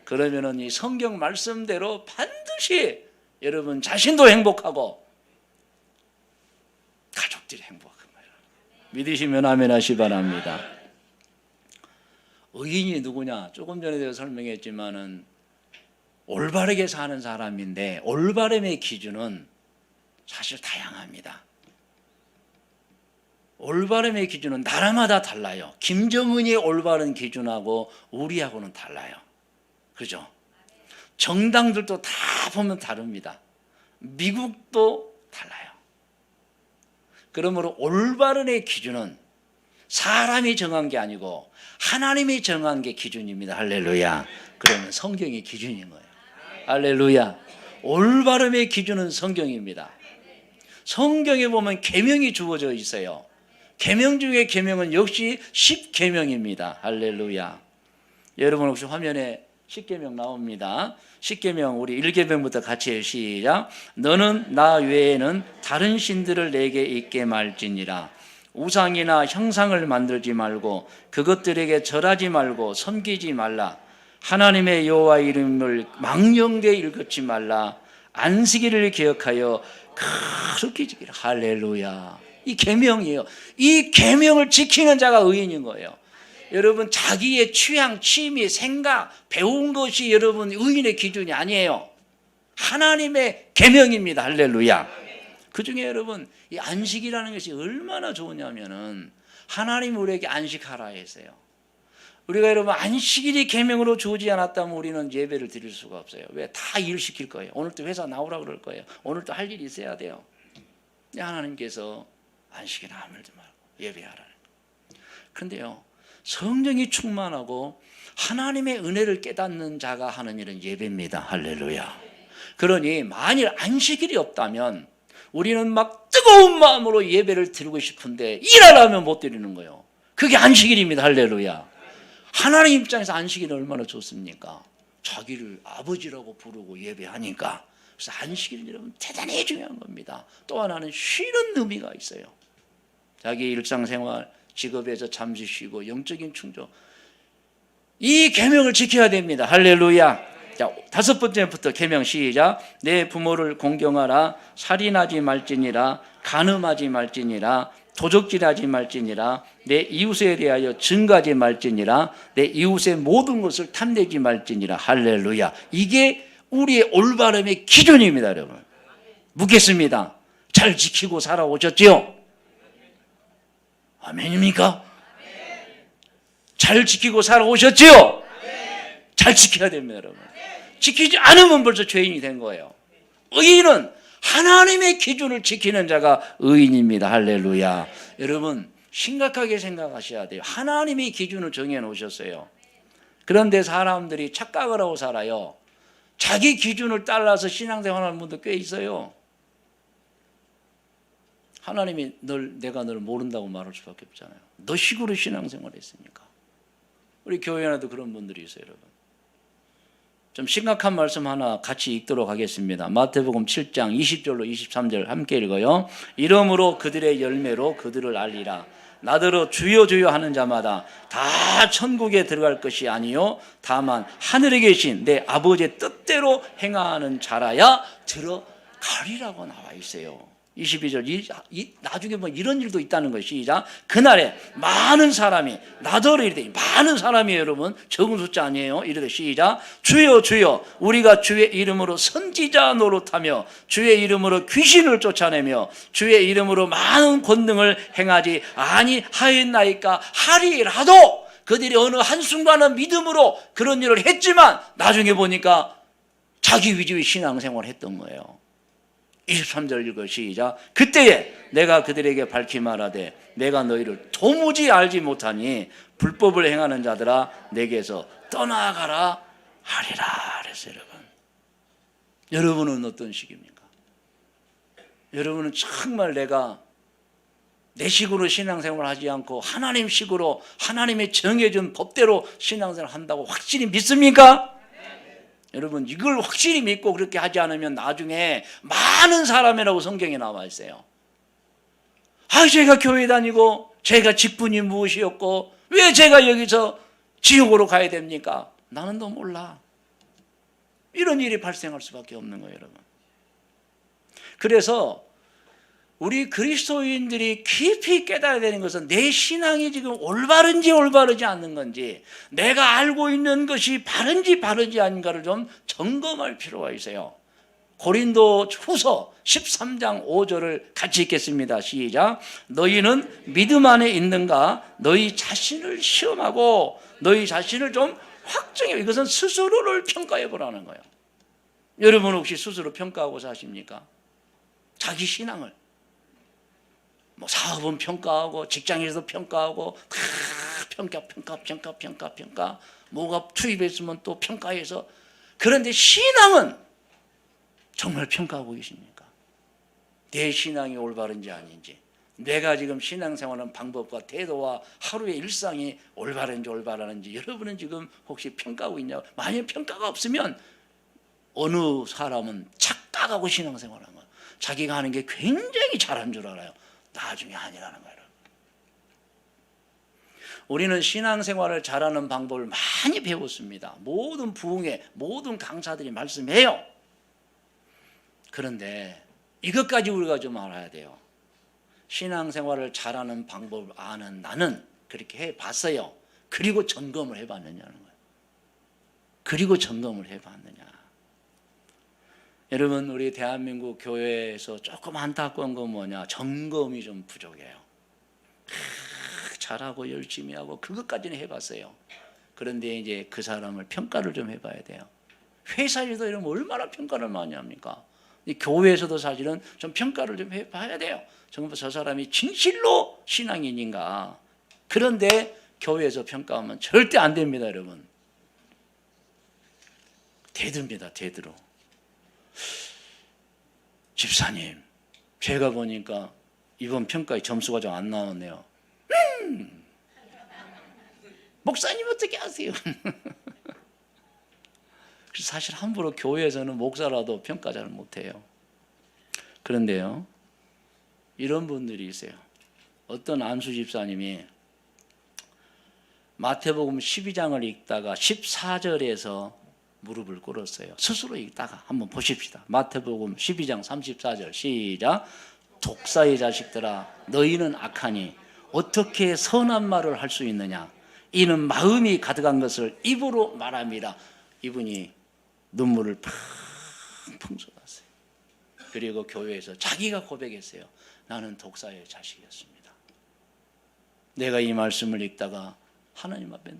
그러면은 이 성경 말씀대로 반드시 여러분 자신도 행복하고 가족들이 행복한 거예요. 믿으시면 아멘 하시 바랍니다. 의인이 누구냐? 조금 전에 설명했지만은 올바르게 사는 사람인데 올바름의 기준은 사실 다양합니다. 올바름의 기준은 나라마다 달라요. 김정은이 올바른 기준하고 우리하고는 달라요. 그죠? 정당들도 다 보면 다릅니다. 미국도 달라요. 그러므로 올바름의 기준은 사람이 정한 게 아니고 하나님이 정한 게 기준입니다. 할렐루야. 그러면 성경이 기준인 거예요. 할렐루야. 올바름의 기준은 성경입니다. 성경에 보면 계명이 주어져 있어요. 계명 중에 계명은 역시 10계명입니다. 할렐루야. 여러분 혹시 화면에 10계명 나옵니다. 10계명 우리 1계명부터 같이 해요. 시작. 너는 나 외에는 다른 신들을 내게 있게 말지니라. 우상이나 형상을 만들지 말고 그것들에게 절하지 말고 섬기지 말라. 하나님의 여호와 이름을 망령되이 일컫지 말라. 안식일을 기억하여 그렇게 지키라. 할렐루야. 이 계명이에요. 이 계명을 지키는 자가 의인인 거예요. 여러분 자기의 취향, 취미, 생각, 배운 것이 여러분 의인의 기준이 아니에요. 하나님의 계명입니다. 할렐루야. 그중에 여러분 이 안식이라는 것이 얼마나 좋으냐면은 하나님 우리에게 안식하라 했어요. 우리가 여러분 안식일이 계명으로 주어지지 않았다면 우리는 예배를 드릴 수가 없어요. 왜? 다 일 시킬 거예요. 오늘 또 회사 나오라 그럴 거예요. 오늘 또 할 일이 있어야 돼요. 하나님께서 안식일에 아무래도 말고 예배하라는. 그런데요 성령이 충만하고 하나님의 은혜를 깨닫는 자가 하는 일은 예배입니다. 할렐루야. 그러니 만일 안식일이 없다면 우리는 막 뜨거운 마음으로 예배를 드리고 싶은데 일하려면 못 드리는 거예요. 그게 안식일입니다. 할렐루야. 하나님 입장에서 안식일은 얼마나 좋습니까? 자기를 아버지라고 부르고 예배하니까. 그래서 안식일은 여러분 대단히 중요한 겁니다. 또 하나는 쉬는 의미가 있어요. 자기 일상생활 직업에서 잠시 쉬고 영적인 충족, 이 계명을 지켜야 됩니다. 할렐루야. 자, 5번째부터 계명 시작. 내 부모를 공경하라. 살인하지 말지니라. 간음하지 말지니라. 도적질하지 말지니라. 내 이웃에 대하여 증거하지 말지니라. 내 이웃의 모든 것을 탐내지 말지니라. 할렐루야. 이게 우리의 올바름의 기준입니다. 여러분 묻겠습니다. 잘 지키고 살아오셨지요? 아멘입니까? 잘 지키고 살아오셨지요? 잘 지켜야 됩니다. 여러분 지키지 않으면 벌써 죄인이 된 거예요. 의인은 하나님의 기준을 지키는 자가 의인입니다. 할렐루야. 여러분 심각하게 생각하셔야 돼요. 하나님이 기준을 정해 놓으셨어요. 그런데 사람들이 착각을 하고 살아요. 자기 기준을 따라서 신앙생활하는 분도 꽤 있어요. 하나님이 내가 널 모른다고 말할 수밖에 없잖아요. 너 식으로 신앙생활 했으니까. 우리 교회에도 그런 분들이 있어요. 여러분 좀 심각한 말씀 하나 같이 읽도록 하겠습니다. 마태복음 7장 20절로 23절 함께 읽어요. 이러므로 그들의 열매로 그들을 알리라. 나더러 주여 주여 하는 자마다 다 천국에 들어갈 것이 아니요 다만 하늘에 계신 내 아버지의 뜻대로 행하는 자라야 들어가리라고 나와 있어요. 22절 나중에 뭐 이런 일도 있다는 것이 시작. 그날에 많은 사람이 나더러 이르되 많은 사람이 여러분 적은 숫자 아니에요. 이르되 시작. 주여 주여 우리가 주의 이름으로 선지자 노릇하며 주의 이름으로 귀신을 쫓아내며 주의 이름으로 많은 권능을 행하지 아니하였나이까 하리라도 그들이 어느 한순간은 믿음으로 그런 일을 했지만 나중에 보니까 자기 위주의 신앙생활을 했던 거예요. 23절 읽어 시작. 그때에 내가 그들에게 밝히 말하되 내가 너희를 도무지 알지 못하니 불법을 행하는 자들아 내게서 떠나가라 하리라 그랬어요. 여러분은 어떤 식입니까? 여러분은 정말 내가 내 식으로 신앙생활을 하지 않고 하나님 식으로 하나님의 정해준 법대로 신앙생활을 한다고 확실히 믿습니까? 여러분 이걸 확실히 믿고 그렇게 하지 않으면 나중에 많은 사람이라고 성경에 나와 있어요. 제가 교회 다니고 제가 직분이 무엇이었고 왜 제가 여기서 지옥으로 가야 됩니까? 나는 더 몰라. 이런 일이 발생할 수밖에 없는 거예요. 여러분 그래서 우리 그리스도인들이 깊이 깨달아야 되는 것은 내 신앙이 지금 올바른지 올바르지 않는 건지 내가 알고 있는 것이 바른지 바르지 않은가를 좀 점검할 필요가 있어요. 고린도 후서 13장 5절을 같이 읽겠습니다. 시작. 너희는 믿음 안에 있는가? 너희 자신을 시험하고 너희 자신을 좀 확정해. 이것은 스스로를 평가해 보라는 거예요. 여러분 혹시 스스로 평가하고 사십니까? 자기 신앙을 뭐 사업은 평가하고 직장에서도 평가하고 다 평가. 뭐가 투입했으면 또 평가해서. 그런데 신앙은 정말 평가하고 계십니까? 내 신앙이 올바른지 아닌지, 내가 지금 신앙생활하는 방법과 태도와 하루의 일상이 올바른지 여러분은 지금 혹시 평가하고 있냐고. 만약 평가가 없으면 어느 사람은 착각하고 신앙생활하는 거예요. 자기가 하는 게 굉장히 잘한 줄 알아요. 나중에 아니라는 거예요. 우리는 신앙생활을 잘하는 방법을 많이 배웠습니다. 모든 부흥회, 모든 강사들이 말씀해요. 그런데 이것까지 우리가 좀 알아야 돼요. 신앙생활을 잘하는 방법을 아는 나는 그렇게 해봤어요. 그리고 점검을 해봤느냐는 거예요. 그리고 점검을 해봤느냐. 여러분, 우리 대한민국 교회에서 조금 안타까운 건 뭐냐? 점검이 좀 부족해요. 잘하고 열심히 하고 그것까지는 해봤어요. 그런데 이제 그 사람을 평가를 좀 해봐야 돼요. 회사에서 이러면 얼마나 평가를 많이 합니까? 교회에서도 사실은 좀 평가를 좀 해봐야 돼요. 정말 저 사람이 진실로 신앙인인가. 그런데 교회에서 평가하면 절대 안 됩니다, 여러분. 대듭니다, 대들어. 집사님, 제가 보니까 이번 평가에 점수가 좀 안 나왔네요. 목사님 어떻게 아세요? 사실 함부로 교회에서는 목사라도 평가 잘 못해요. 그런데요, 이런 분들이 있어요. 어떤 안수 집사님이 마태복음 12장을 읽다가 14절에서 무릎을 꿇었어요. 스스로 읽다가 한번 보십시다. 마태복음 12장 34절 시작. 독사의 자식들아, 너희는 악하니 어떻게 선한 말을 할 수 있느냐? 이는 마음이 가득한 것을 입으로 말함이라. 이분이 눈물을 펑펑 쏟았어요. 그리고 교회에서 자기가 고백했어요. 나는 독사의 자식이었습니다. 내가 이 말씀을 읽다가 하나님 앞에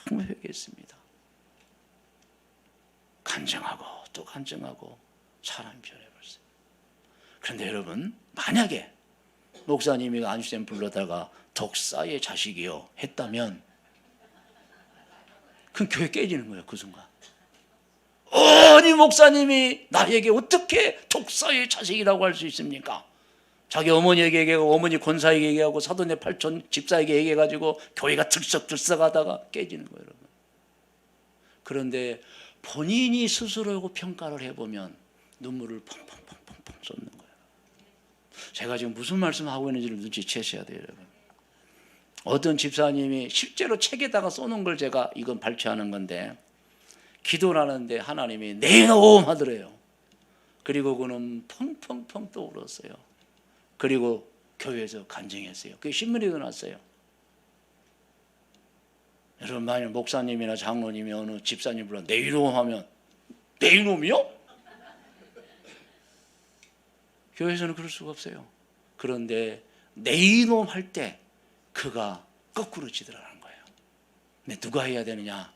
너무 회개했습니다. 간증하고 또 간증하고 사람이 변해버렸어요. 그런데 여러분, 만약에 목사님이 안수쌤 불러다가 독사의 자식이요 했다면 그럼 교회 깨지는 거예요. 그 순간. 아니, 목사님이 나에게 어떻게 독사의 자식이라고 할 수 있습니까? 자기 어머니에게 얘기하고 어머니 권사에게 얘기하고 사돈의 팔촌 집사에게 얘기해가지고 교회가 들썩들썩하다가 깨지는 거예요, 여러분. 그런데 본인이 스스로 평가를 해보면 눈물을 펑펑펑펑 쏟는 거예요. 제가 지금 무슨 말씀하고 있는지를 눈치채셔야 돼요, 여러분. 어떤 집사님이 실제로 책에다가 써놓은 걸 제가 이건 발췌하는 건데, 기도를 하는데 하나님이 내놓음 하더래요. 그리고 그는 펑펑펑 또 울었어요. 그리고 교회에서 간증했어요. 그게 신문에도 났어요. 여러분, 만약 목사님이나 장로님이 어느 집사님 불러 내 이놈 하면 내 이놈이요? 교회에서는 그럴 수가 없어요. 그런데 내 이놈 할 때 그가 거꾸로 지더라는 거예요. 근데 누가 해야 되느냐?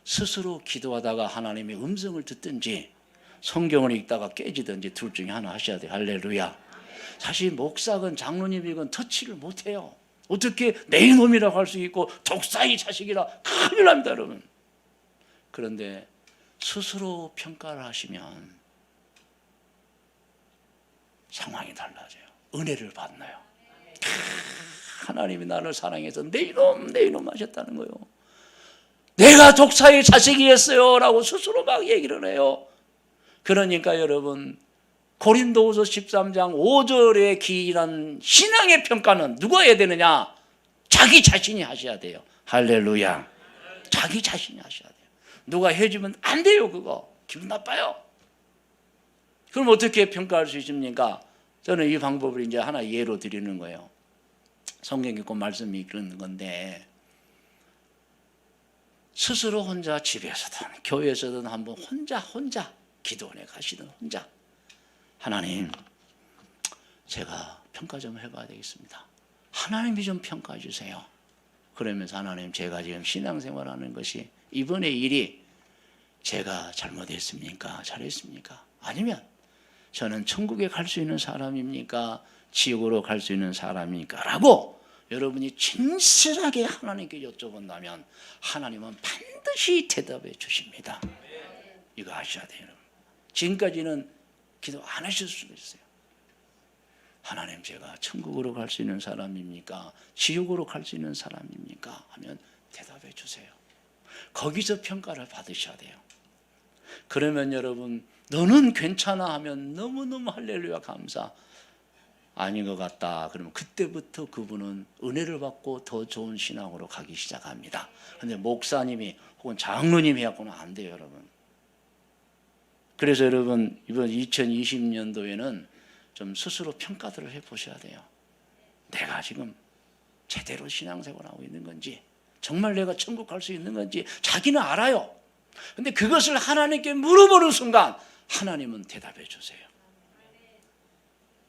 스스로 기도하다가 하나님의 음성을 듣든지 성경을 읽다가 깨지든지 둘 중에 하나 하셔야 돼요. 할렐루야. 사실 목사건 장로님이건 터치를 못해요. 어떻게 내 이놈이라고 할 수 있고 독사의 자식이라 큰일 납니다, 여러분. 그런데 스스로 평가를 하시면 상황이 달라져요. 은혜를 받나요? 하나님이 나를 사랑해서 내 이놈 하셨다는 거예요. 내가 독사의 자식이었어요 라고 스스로 막 얘기를 해요. 그러니까 여러분, 고린도후서 13장 5절에 기인한 신앙의 평가는 누가 해야 되느냐? 자기 자신이 하셔야 돼요. 할렐루야. 자기 자신이 하셔야 돼요. 누가 해주면 안 돼요. 그거 기분 나빠요. 그럼 어떻게 평가할 수 있습니까? 저는 이 방법을 이제 하나 예로 드리는 거예요. 성경 읽고 말씀이 그런 건데, 스스로 혼자 집에서든 교회에서든 한번 혼자 기도원에 가시든 혼자, 하나님, 제가 평가 좀 해봐야 되겠습니다. 하나님이 좀 평가해 주세요. 그러면서 하나님, 제가 지금 신앙생활하는 것이 이번의 일이 제가 잘못했습니까? 잘했습니까? 아니면 저는 천국에 갈 수 있는 사람입니까? 지옥으로 갈 수 있는 사람입니까? 라고 여러분이 진실하게 하나님께 여쭤본다면 하나님은 반드시 대답해 주십니다. 이거 아셔야 돼요. 여러분. 지금까지는 기도 안 하실 수도 있어요. 하나님, 제가 천국으로 갈 수 있는 사람입니까? 지옥으로 갈 수 있는 사람입니까? 하면 대답해 주세요. 거기서 평가를 받으셔야 돼요. 그러면 여러분, 너는 괜찮아 하면 너무너무 할렐루야 감사. 아닌 것 같다 그러면 그때부터 그분은 은혜를 받고 더 좋은 신앙으로 가기 시작합니다. 그런데 목사님이 혹은 장로님이 해갖고는 안 돼요, 여러분. 그래서 여러분, 이번 2020년도에는 좀 스스로 평가들을 해보셔야 돼요. 내가 지금 제대로 신앙생활을 하고 있는 건지, 정말 내가 천국 갈 수 있는 건지 자기는 알아요. 근데 그것을 하나님께 물어보는 순간 하나님은 대답해 주세요.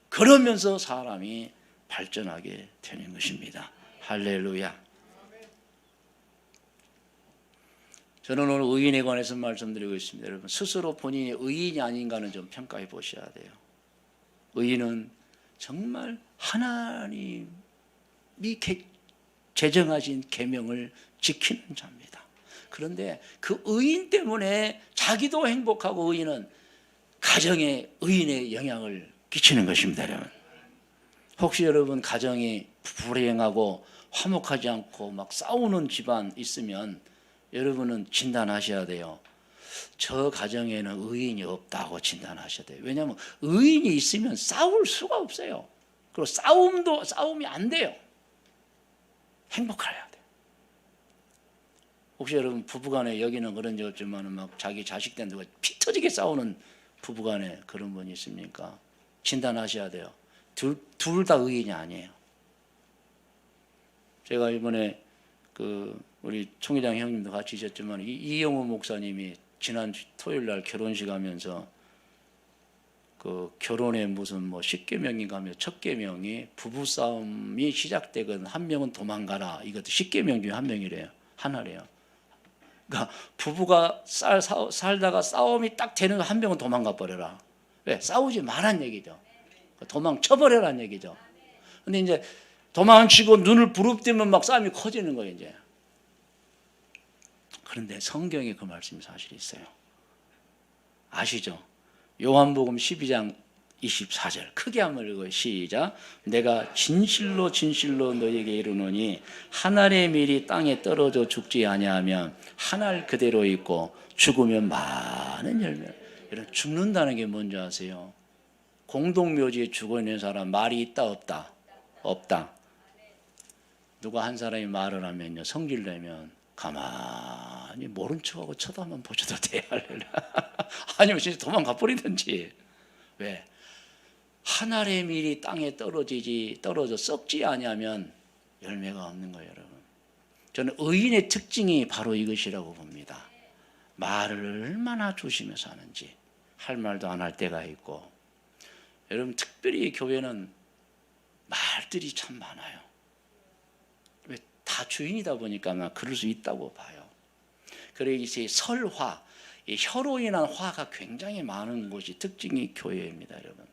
그러면서 사람이 발전하게 되는 것입니다. 할렐루야. 저는 오늘 의인에 관해서 말씀드리고 있습니다. 여러분, 스스로 본인이 의인이 아닌가는 좀 평가해 보셔야 돼요. 의인은 정말 하나님이 제정하신 계명을 지키는 자입니다. 그런데 그 의인 때문에 자기도 행복하고 의인은 가정에 의인의 영향을 끼치는 것입니다. 여러분, 혹시 여러분 가정이 불행하고 화목하지 않고 막 싸우는 집안 있으면 여러분은 진단하셔야 돼요. 저 가정에는 의인이 없다고 진단하셔야 돼요. 왜냐하면 의인이 있으면 싸울 수가 없어요. 그리고 싸움이 안 돼요. 행복해야 돼요. 혹시 여러분 부부간에 여기는 그런 적 없지만 막 자기 자식 때문에 피 터지게 싸우는 부부간에 그런 분이 있습니까? 진단하셔야 돼요. 둘 다 의인이 아니에요. 제가 이번에 우리 총회장 형님도 같이 있었지만 이영호 목사님이 지난 토요일 날 결혼식 하면서 결혼에 무슨 10계명인가 하며 첫 계명이 부부싸움이 시작되건 한 명은 도망가라. 이것도 10계명 중에 한 명이래요. 하나래요. 그러니까 부부가 살다가 싸움이 딱 되는 한 명은 도망가 버려라. 왜? 싸우지 말란 얘기죠. 도망쳐버려란 얘기죠. 근데 이제 도망치고 눈을 부릅뜨면 막 싸움이 커지는 거예요, 이제. 그런데 성경에 그 말씀이 사실 있어요. 아시죠? 요한복음 12장 24절 크게 한번 읽어요. 시작. 내가 진실로 진실로 너에게 이르노니 한 알의 밀이 땅에 떨어져 죽지 아니하면 한 알 그대로 있고 죽으면 많은 열매. 이런 죽는다는 게 뭔지 아세요? 공동묘지에 죽어있는 사람 말이 있다 없다? 없다. 누가 한 사람이 말을 하면요, 성질내면 가만히 모른 척하고 쳐다만 보셔도 돼요. 아니면 진짜 도망가 버리든지. 왜? 한 알의 밀이 땅에 떨어져 썩지 아니하면 열매가 없는 거예요, 여러분. 저는 의인의 특징이 바로 이것이라고 봅니다. 말을 얼마나 조심해서 하는지. 할 말도 안 할 때가 있고. 여러분, 특별히 교회는 말들이 참 많아요. 왜? 다 주인이다 보니까 나 그럴 수 있다고 봐요. 그래서 이제 설화, 혀로 인한 화가 굉장히 많은 곳이 특징이 교회입니다, 여러분.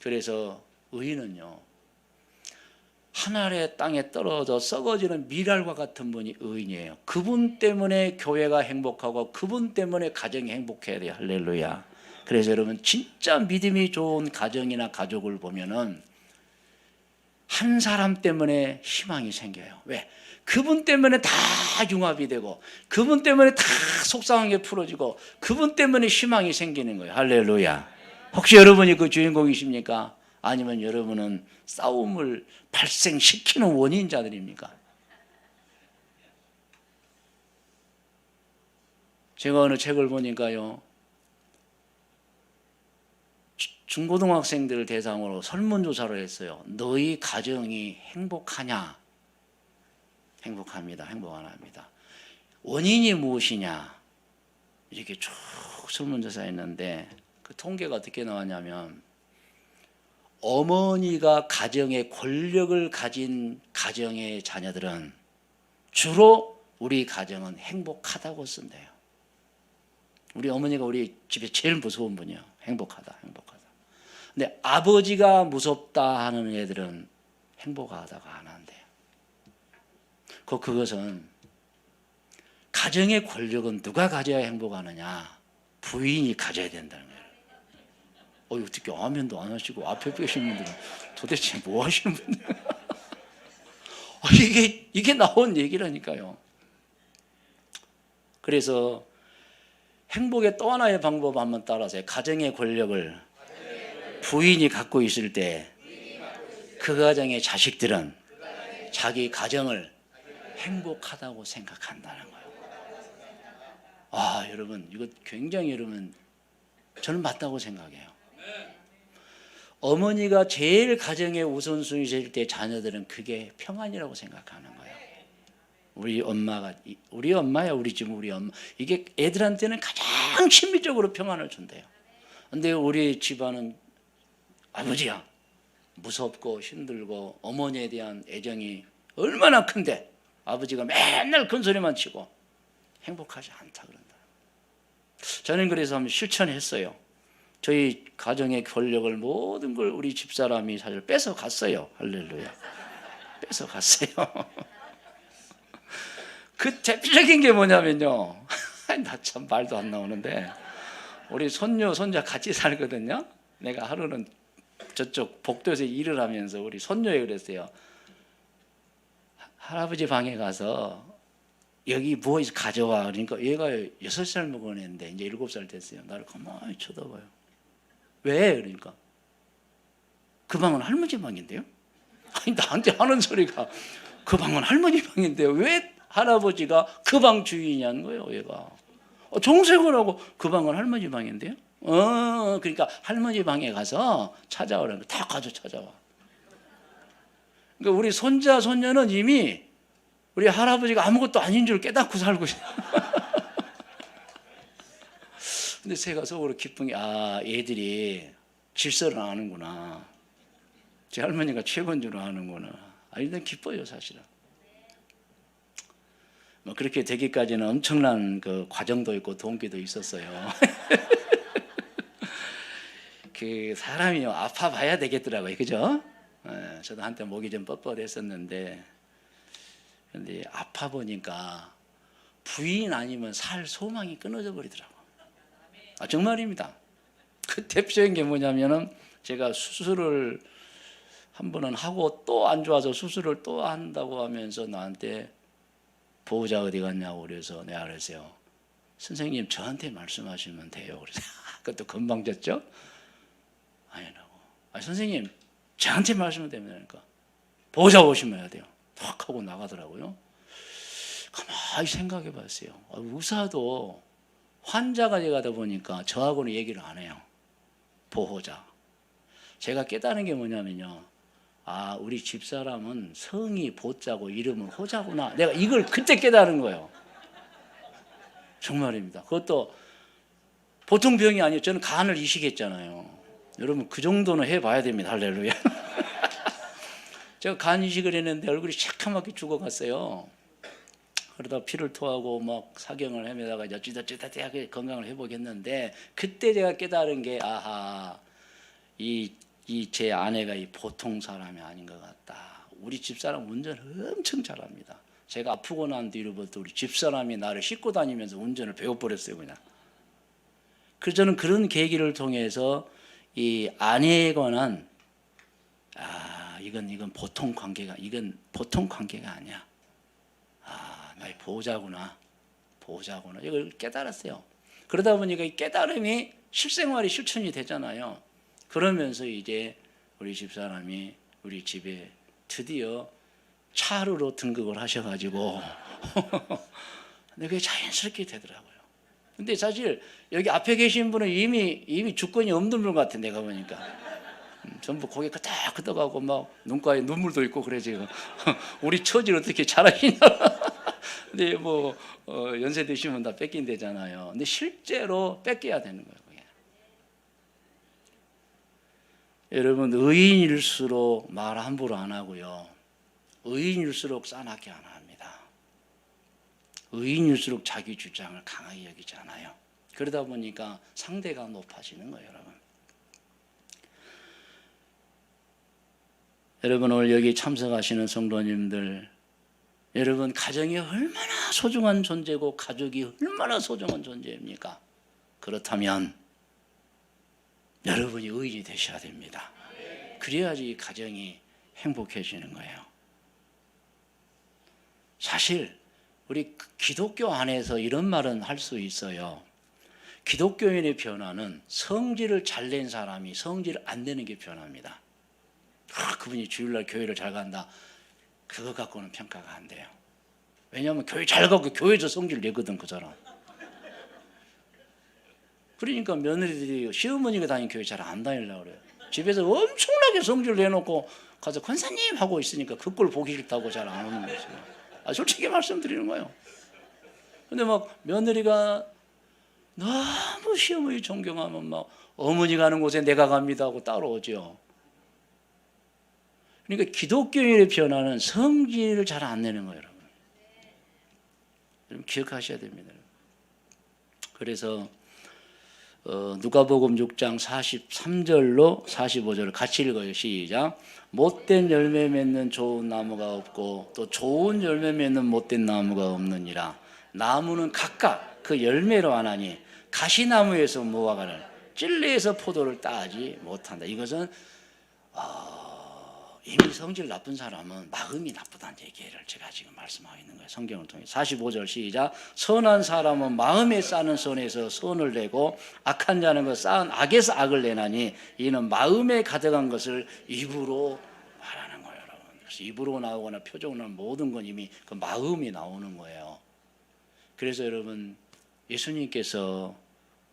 그래서 의인은요, 하늘의 땅에 떨어져 썩어지는 밀알과 같은 분이 의인이에요. 그분 때문에 교회가 행복하고 그분 때문에 가정이 행복해야 돼요. 할렐루야. 그래서 여러분, 진짜 믿음이 좋은 가정이나 가족을 보면은 한 사람 때문에 희망이 생겨요. 왜? 그분 때문에 다 융합이 되고 그분 때문에 다 속상한 게 풀어지고 그분 때문에 희망이 생기는 거예요. 할렐루야. 혹시 여러분이 그 주인공이십니까? 아니면 여러분은 싸움을 발생시키는 원인자들입니까? 제가 어느 책을 보니까요, 중고등학생들을 대상으로 설문조사를 했어요. 너희 가정이 행복하냐? 행복합니다. 행복 안 합니다. 원인이 무엇이냐? 이렇게 쭉 설문조사했는데 그 통계가 어떻게 나왔냐면, 어머니가 가정의 권력을 가진 가정의 자녀들은 주로 우리 가정은 행복하다고 쓴대요. 우리 어머니가 우리 집에 제일 무서운 분이에요. 행복하다, 행복하다. 근데 아버지가 무섭다 하는 애들은 행복하다가 안 한대요. 그것은 가정의 권력은 누가 가져야 행복하느냐? 부인이 가져야 된다는 거예요. 어떻게 아멘도 안 하시고 앞에 계신 분들은 도대체 뭐 하시는 분들? 이게 나온 얘기라니까요. 그래서 행복의 또 하나의 방법 한번 따라서요. 가정의 권력을 부인이 갖고 있을 때 그 가정의 자식들은 자기 가정을 행복하다고 생각한다는 거예요. 여러분, 이거 굉장히 여러분 저는 맞다고 생각해요. 어머니가 제일 가정의 우선순위일 때 자녀들은 그게 평안이라고 생각하는 거예요. 우리 엄마야, 우리 엄마. 이게 애들한테는 가장 친밀적으로 평안을 준대요. 근데 우리 집안은 아버지야, 무섭고 힘들고 어머니에 대한 애정이 얼마나 큰데 아버지가 맨날 큰 소리만 치고 행복하지 않다 그런다. 저는 그래서 한번 실천했어요. 저희 가정의 권력을 모든 걸 우리 집사람이 사실 뺏어 갔어요. 할렐루야. 뺏어 갔어요. 그 대표적인 게 뭐냐면요. 나 참 말도 안 나오는데 우리 손녀, 손자 같이 살거든요. 내가 하루는 저쪽 복도에서 일을 하면서 우리 손녀에 그랬어요. 할아버지 방에 가서 여기 뭐 가져와. 그러니까 얘가 6살 먹은 애인데 이제 7살 됐어요. 나를 가만히 쳐다봐요. 왜? 그러니까 그 방은 할머니 방인데요. 아니 나한테 하는 소리가 그 방은 할머니 방인데요. 왜 할아버지가 그 방 주인이냐는 거예요. 얘가 정색을 하고 그 방은 할머니 방인데요. 그러니까 할머니 방에 가서 찾아오라는 거 다 가져 찾아와. 그러니까 우리 손자 손녀는 이미 우리 할아버지가 아무것도 아닌 줄 깨닫고 살고 있어요. 근데 제가 속으로 기쁜 게 얘들이 질서를 아는구나. 제 할머니가 최고인 줄 아는구나. 일단 기뻐요 사실은. 뭐 그렇게 되기까지는 엄청난 그 과정도 있고 동기도 있었어요. 그 사람이요 아파봐야 되겠더라고요, 그죠? 저도 한때 목이 좀 뻣뻣했었는데, 근데 아파 보니까 부인 아니면 살 소망이 끊어져 버리더라고. 정말입니다. 그 대표적인 게 뭐냐면은 제가 수술을 한 번은 하고 또 안 좋아서 수술을 또 한다고 하면서 나한테 보호자 어디 갔냐고 그래서 내가 그랬어요. 선생님 저한테 말씀하시면 돼요. 그래서 그것도 금방 졌죠? 아니라고. 선생님 저한테 말씀하면 됩니다. 보호자 오시면 해야 돼요. 탁 하고 나가더라고요. 가만히 생각해 봤어요. 의사도 환자가 되다 보니까 저하고는 얘기를 안 해요. 보호자. 제가 깨달은 게 뭐냐면요. 우리 집사람은 성이 보자고 이름은 호자구나. 내가 이걸 그때 깨달은 거예요. 정말입니다. 그것도 보통 병이 아니에요. 저는 간을 이식했잖아요. 여러분 그 정도는 해봐야 됩니다. 할렐루야. 제가 간 이식을 했는데 얼굴이 새카맣게 죽어갔어요. 그러다 피를 토하고 막 사경을 헤매다가 이제 찌릿찌릿하게 건강을 회복했는데 그때 제가 깨달은 게 이 제 아내가 이 보통 사람이 아닌 것 같다. 우리 집사람 운전을 엄청 잘합니다. 제가 아프고 난 뒤로부터 우리 집사람이 나를 싣고 다니면서 운전을 배워버렸어요, 그냥. 그래서 저는 그런 계기를 통해서 이 아내에 관한 이건 보통 관계가 아니야. 나의 보호자구나. 이걸 깨달았어요. 그러다 보니까 이 깨달음이 실생활이 실천이 되잖아요. 그러면서 이제 우리 집사람이 우리 집에 드디어 차루로 등극을 하셔가지고 근데 그게 자연스럽게 되더라고요. 근데 사실 여기 앞에 계신 분은 이미 주권이 없는 분 같아. 내가 보니까 전부 고개 끄덕끄덕하고 막 눈가에 눈물도 있고 그래 지금. 우리 처지를 어떻게 잘하시냐. 근데 뭐 연세 드시면 다 뺏긴대잖아요. 근데 실제로 뺏겨야 되는 거예요. 그게. 여러분 의인일수록 말 함부로 안 하고요. 의인일수록 싸납게 안 합니다. 의인일수록 자기 주장을 강하게 여기지 않아요. 그러다 보니까 상대가 높아지는 거예요, 여러분. 여러분 오늘 여기 참석하시는 성도님들, 여러분 가정이 얼마나 소중한 존재고 가족이 얼마나 소중한 존재입니까? 그렇다면 여러분이 의인이 되셔야 됩니다. 그래야지 가정이 행복해지는 거예요. 사실 우리 기독교 안에서 이런 말은 할 수 있어요. 기독교인의 변화는 성질을 잘 낸 사람이 성질을 안 내는 게 변화입니다. 그분이 주일날 교회를 잘 간다, 그거 갖고는 평가가 안 돼요. 왜냐하면 교회 잘 가고 교회에서 성질 내거든 그 사람. 그러니까 며느리들이 시어머니가 다니는 교회 잘 안 다니려고 그래요. 집에서 엄청나게 성질 내놓고 가서 권사님 하고 있으니까 그 꼴 보기 싫다고 잘 안 오는 거죠. 솔직히 말씀드리는 거예요. 근데 막 며느리가 너무 시어머니 존경하면 막 어머니 가는 곳에 내가 갑니다 하고 따라오죠. 그러니까 기독교인의 변화는 성질을 잘 안 내는 거예요, 여러분. 여러분 기억하셔야 됩니다. 그래서 누가복음 6장 43절로 45절을 같이 읽어요. 시작. 못된 열매 맺는 좋은 나무가 없고 또 좋은 열매 맺는 못된 나무가 없느니라. 나무는 각각 그 열매로 하나니 가시나무에서 무화과를, 찔레에서 포도를 따지 못한다. 이것은 이미 성질 나쁜 사람은 마음이 나쁘다는 얘기를 제가 지금 말씀하고 있는 거예요. 성경을 통해. 45절 시작. 선한 사람은 마음에 쌓는 선에서 선을 내고 악한 자는 그 쌓은 악에서 악을 내나니 이는 마음에 가득한 것을 입으로 말하는 거예요, 여러분. 그래서 입으로 나오거나 표정으로 나오는 모든 건 이미 그 마음이 나오는 거예요. 그래서 여러분 예수님께서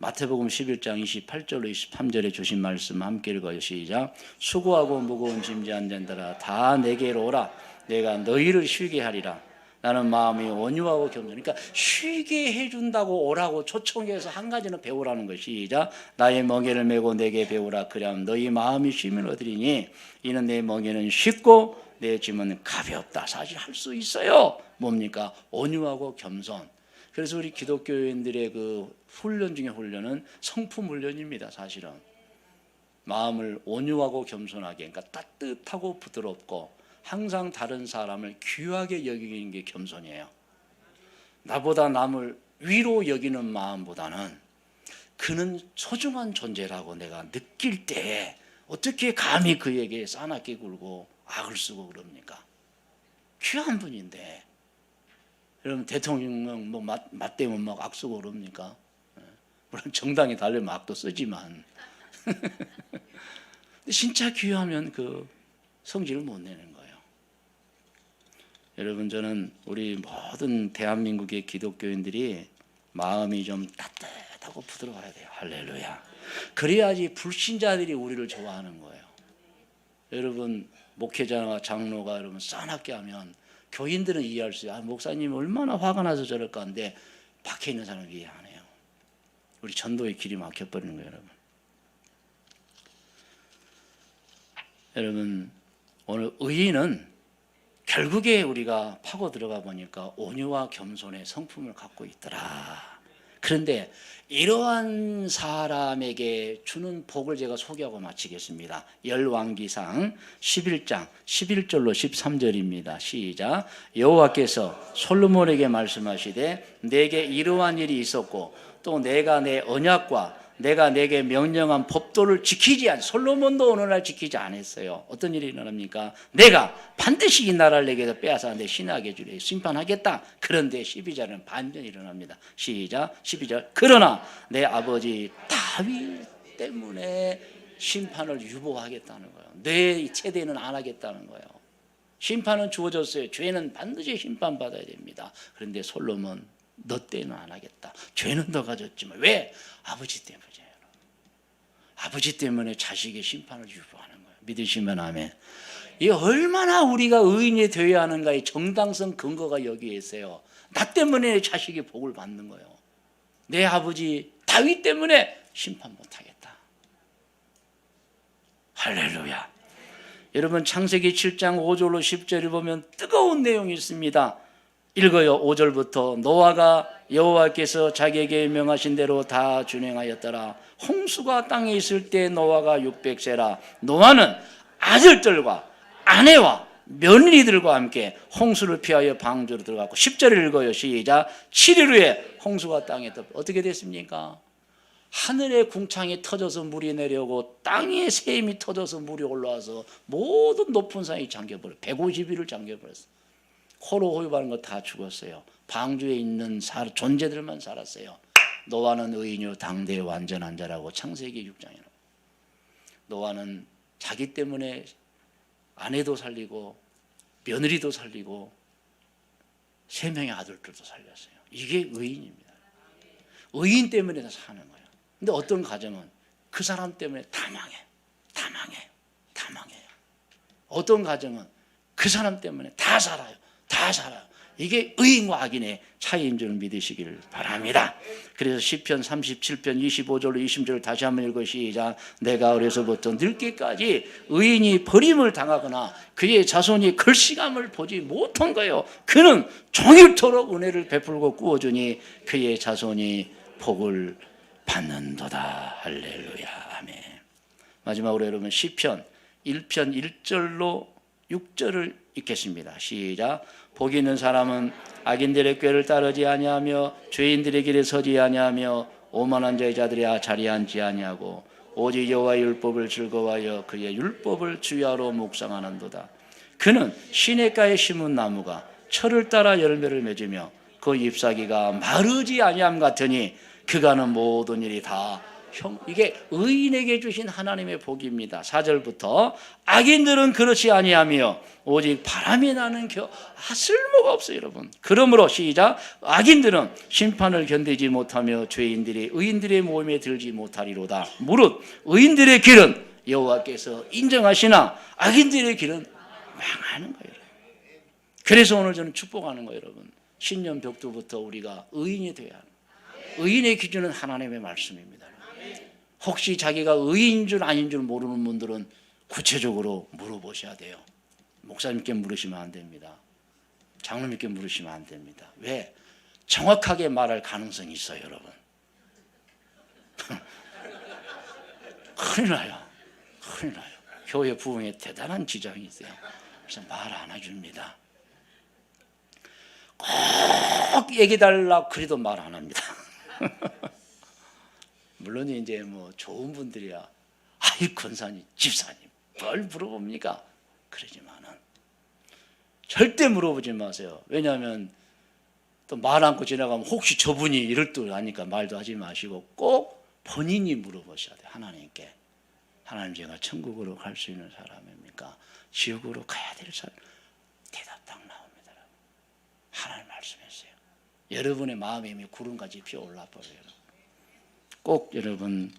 마태복음 11장 28절로 23절에 주신 말씀 함께 읽어요. 시작. 수고하고 무거운 짐진 자들아 다 내게로 오라. 내가 너희를 쉬게 하리라. 나는 마음이 온유하고 겸손. 그러니까 쉬게 해준다고 오라고 초청해서 한 가지는 배우라는 것이. 시작. 나의 멍에를 메고 내게 배우라. 그리하면 너희 마음이 쉼을 얻으리니 이는 내 멍에는 쉽고 내 짐은 가볍다. 사실 할 수 있어요. 뭡니까? 온유하고 겸손. 그래서 우리 기독교인들의 그 훈련 중에 훈련은 성품 훈련입니다. 사실은 마음을 온유하고 겸손하게, 그러니까 따뜻하고 부드럽고 항상 다른 사람을 귀하게 여기는 게 겸손이에요. 나보다 남을 위로 여기는 마음보다는 그는 소중한 존재라고 내가 느낄 때 어떻게 감히 그에게 싸납게 굴고 악을 쓰고 그럽니까? 귀한 분인데. 여러분 대통령 뭐 맞대면 막 악 쓰고 그럽니까? 물론 정당이 달려면 악도 쓰지만 진짜 귀하면 그 성질을 못 내는 거예요. 여러분 저는 우리 모든 대한민국의 기독교인들이 마음이 좀 따뜻하고 부드러워야 돼요. 할렐루야. 그래야지 불신자들이 우리를 좋아하는 거예요. 여러분 목회자나 장로가 여러분 싸납게 하면 교인들은 이해할 수 있어요. 목사님 얼마나 화가 나서 저럴까 하는데 밖에 있는 사람은 이해 안 해요. 우리 전도의 길이 막혀버리는 거예요, 여러분. 여러분 오늘 의인은 결국에 우리가 파고 들어가 보니까 온유와 겸손의 성품을 갖고 있더라. 그런데 이러한 사람에게 주는 복을 제가 소개하고 마치겠습니다. 열왕기상 11장 11절로 13절입니다. 시작. 여호와께서 솔로몬에게 말씀하시되 내게 이러한 일이 있었고 또 내가 내 언약과 내가 내게 명령한 법도를 지키지 않. 솔로몬도 오늘날 지키지 않았어요. 어떤 일이 일어납니까? 내가 반드시 이 나라를 내게서 빼앗아 내 신하게 주리 심판하겠다. 그런데 12절은 반전이 일어납니다. 시작. 12절. 그러나 내 아버지 다윗 때문에 심판을 유보하겠다는 거예요. 내 세대는 안 하겠다는 거예요. 심판은 주어졌어요. 죄는 반드시 심판받아야 됩니다. 그런데 솔로몬 너 때는 안 하겠다. 죄는 더 가졌지만 왜? 아버지 때문이에요. 아버지 때문에 자식의 심판을 유보하는 거예요. 믿으시면 아멘. 이 얼마나 우리가 의인이 되어야 하는가의 정당성 근거가 여기에 있어요. 나 때문에 자식이 복을 받는 거예요. 내 아버지 다윗 때문에 심판 못하겠다. 할렐루야. 여러분 창세기 7장 5절로 10절을 보면 뜨거운 내용이 있습니다. 읽어요. 5절부터 노아가 여호와께서 자기에게 명하신 대로 다 준행하였더라. 홍수가 땅에 있을 때 노아가 600세라. 노아는 아들들과 아내와 며느리들과 함께 홍수를 피하여 방주로 들어갔고 10절을 읽어요. 시작. 7일 후에 홍수가 땅에 덮여 어떻게 됐습니까? 하늘의 궁창이 터져서 물이 내려오고 땅의 샘이 터져서 물이 올라와서 모든 높은 산이 잠겨버렸어요. 150일을 잠겨버렸어요. 코로 호흡하는 거 다 죽었어요. 방주에 있는 존재들만 살았어요. 노아는 의인이요 당대의 완전한 자라고 창세기 6장에 노아는 자기 때문에 아내도 살리고 며느리도 살리고 3명의 아들들도 살렸어요. 이게 의인입니다. 의인 때문에 다 사는 거예요. 근데 어떤 가정은 그 사람 때문에 다 망해요. 어떤 가정은 그 사람 때문에 다 살아요. 이게 의인과 악인의 차이인 줄 믿으시길 바랍니다. 그래서 시편 37편 25절로 20절을 다시 한번 읽어 시작. 내가 어려서부터 늙기까지 의인이 버림을 당하거나 그의 자손이 글씨감을 보지 못한 거예요. 그는 종일토록 은혜를 베풀고 꾸어주니 그의 자손이 복을 받는도다. 할렐루야. 아멘. 마지막으로 여러분 시편 1편 1절로 6절을 읽겠습니다. 시작. 복 있는 사람은 악인들의 꾀를 따르지 아니하며 죄인들의 길에 서지 아니하며 오만한 자의 자들이 자리에 앉지 아니하고 오직 여호와의 율법을 즐거워하여 그의 율법을 주야로 묵상하는도다. 그는 시냇가에 심은 나무가 철을 따라 열매를 맺으며 그 잎사귀가 마르지 아니함 같으니 그가 하는 모든 일이 다 이게 의인에게 주신 하나님의 복입니다. 4절부터 악인들은 그렇지 아니하며 오직 바람이 나는 쓸모가 없어요. 여러분. 그러므로 시작. 악인들은 심판을 견디지 못하며 죄인들이 의인들의 모임에 들지 못하리로다. 무릇 의인들의 길은 여호와께서 인정하시나 악인들의 길은 망하는 거예요. 그래서 오늘 저는 축복하는 거예요. 여러분. 신년 벽두부터 우리가 의인이 되어야 합니다. 의인의 기준은 하나님의 말씀입니다. 혹시 자기가 의인 줄 아닌 줄 모르는 분들은 구체적으로 물어보셔야 돼요. 목사님께 물으시면 안 됩니다. 장로님께 물으시면 안 됩니다. 왜? 정확하게 말할 가능성이 있어요, 여러분. 큰일 나요. 교회 부흥에 대단한 지장이 있어요. 그래서 말 안 해줍니다. 꼭 얘기 달라고 그래도 말 안 합니다. 물론 이제 뭐 좋은 분들이야 아이 권사님 집사님 뭘 물어봅니까? 그러지만은 절대 물어보지 마세요. 왜냐하면 또 말 않고 지나가면 혹시 저분이 이럴 줄 아니까 말도 하지 마시고 꼭 본인이 물어보셔야 돼요. 하나님께. 하나님, 제가 천국으로 갈 수 있는 사람입니까? 지옥으로 가야 될 사람? 대답 딱 나옵니다. 하나님 말씀했어요. 여러분의 마음이 이미 구름같이 피어올라 버려요. 꼭 여러분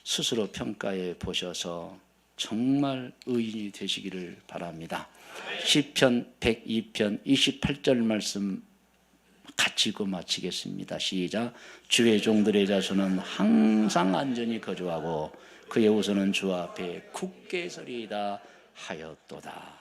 스스로 평가해 보셔서 정말 의인이 되시기를 바랍니다. 시편 102편 28절 말씀 같이 읽고 마치겠습니다. 시작. 주의 종들의 자손은 항상 안전히 거주하고 그의 후손은 주 앞에 굳게 서리이다 하였도다.